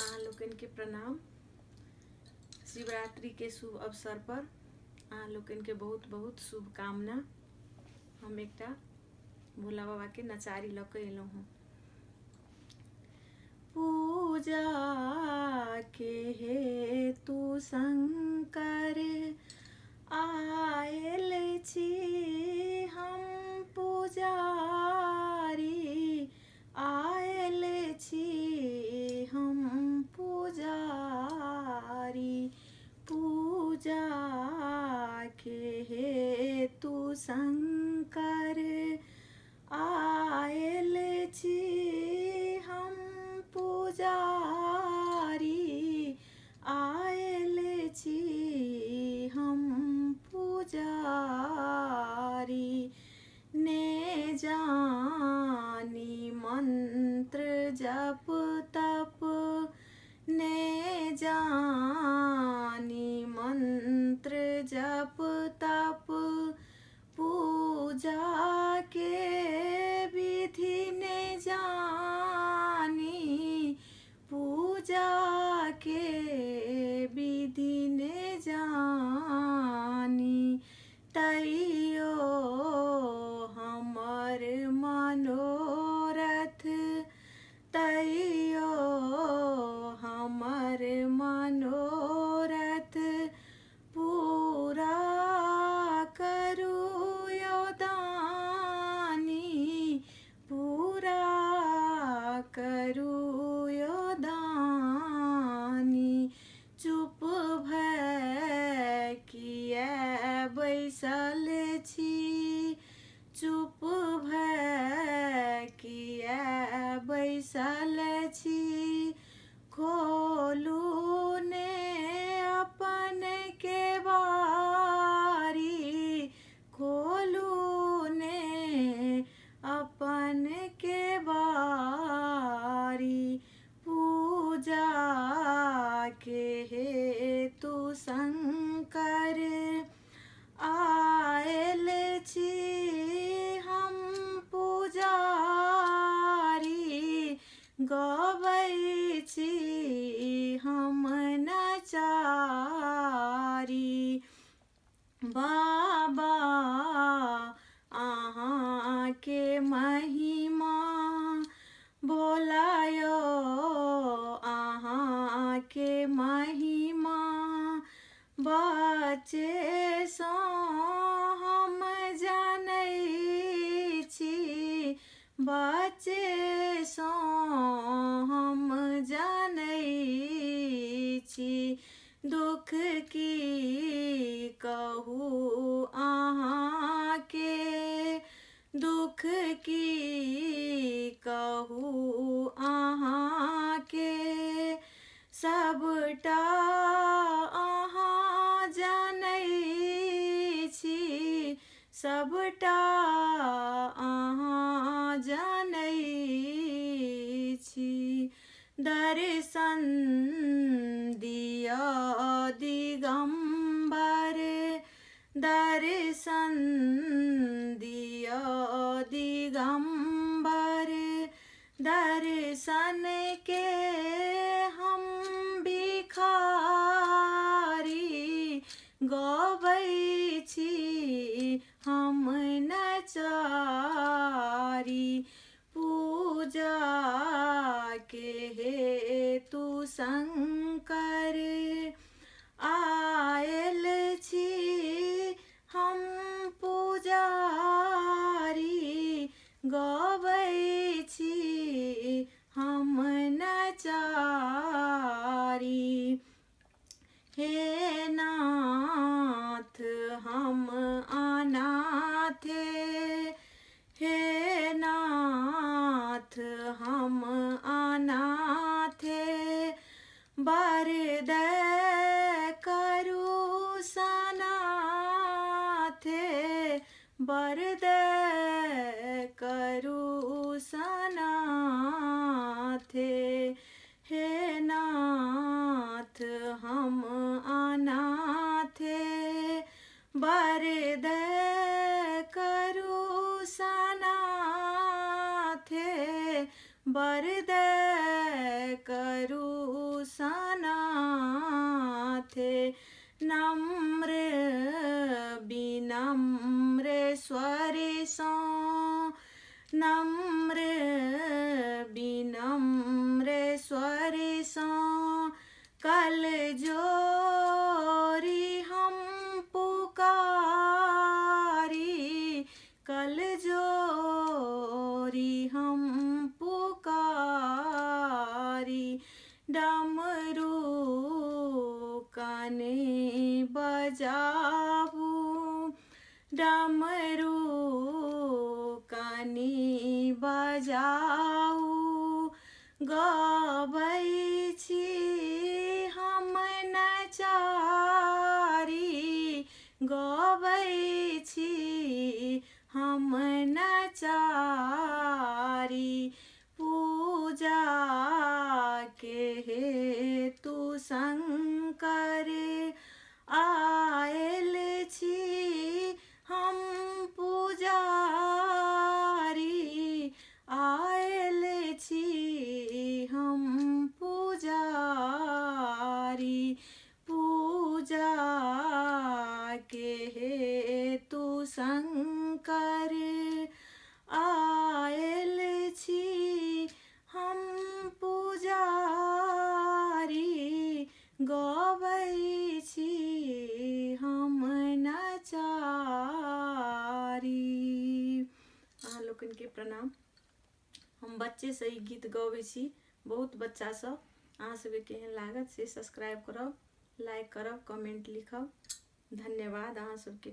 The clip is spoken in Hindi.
लोगन के प्रणाम। शिवरात्रि के शुभ अवसर पर लोगन के बहुत बहुत शुभकामना। हम एक भोला बाबा के नचारी लग अलों हूँ। पूजा के हेतु शंकर आयल छी हम पुजारी, आयल छी हम पुजारी। पूजा के हेतु शंकर आयल छी हम पुजारी, आयल छी हम पुजारी। ने जानी मंत्र जप तप, ने जानी मंत्र जप तप, पूजा के विधि ने जानी, पूजा के विधि ने जानी। तैयो हमर मनोरथ, तैयो हमर मनोरथ पूरा करू यो दानी, पूरा करू यो दानी। चुप भय किए बैसल छी, चुप भय किए बैसल छी। खोलू ने अपन के बारी, खोलू ने अपन के बारी। पूजा के हेतु शंकर आयल छी हम पुजारी, गबै छी हम नचारी। बाबा अहाँ के महिमा भोलायो, अहाँ के महिमा बच्चे सो हम जानै छी, बच्चे सो हम जानै छी। दुख की कहू अहाँ के, दुख की कहू अहाँ के, सबटा अहाँ जानै छी, सबटा अहाँ जानै छी। दर्शन दिया दिगंबर, दर्शन दिया दिगंबर। दर्शन के हम भिखारी, गबै छी हम नचारी। पूजा के हेतु शंकर आयल छी हम पुजारी, गबै छी हम नचारी। हे नाथ हम अनाथ, हे नाथ हम अनाथ। बरदय करू सनाथ, बरदय करू सनाथ। हे नाथ हम अनाथ, बरदय करू सनाथ, बरदय करू सनाथे नम्र विनम्र स्वरे सो नम्र विनम्र स्वरे सो कल जोरी हम पुकारी कल जोरी हम पुकारी डमरू काने बजाबू डमरू काने बजाऊ गबै छी हम नचारी गबै छी हम नचारी पूजा के हेतु शंकर आयल छी हम पुजारी आयल छी हम पुजारी पूजा के हेतु शंकर आयल छी हम पुजारी गबै छी हम नचारी। अहाँ लोकन के प्रणाम। हम बच्चे से ई गीत गबै छी, बहुत बच्चा सब। अहाँ सबके केहन लागत से सब्सक्राइब करब, लाइक करब, कमेंट लिखब। धन्यवाद अहाँ सबके।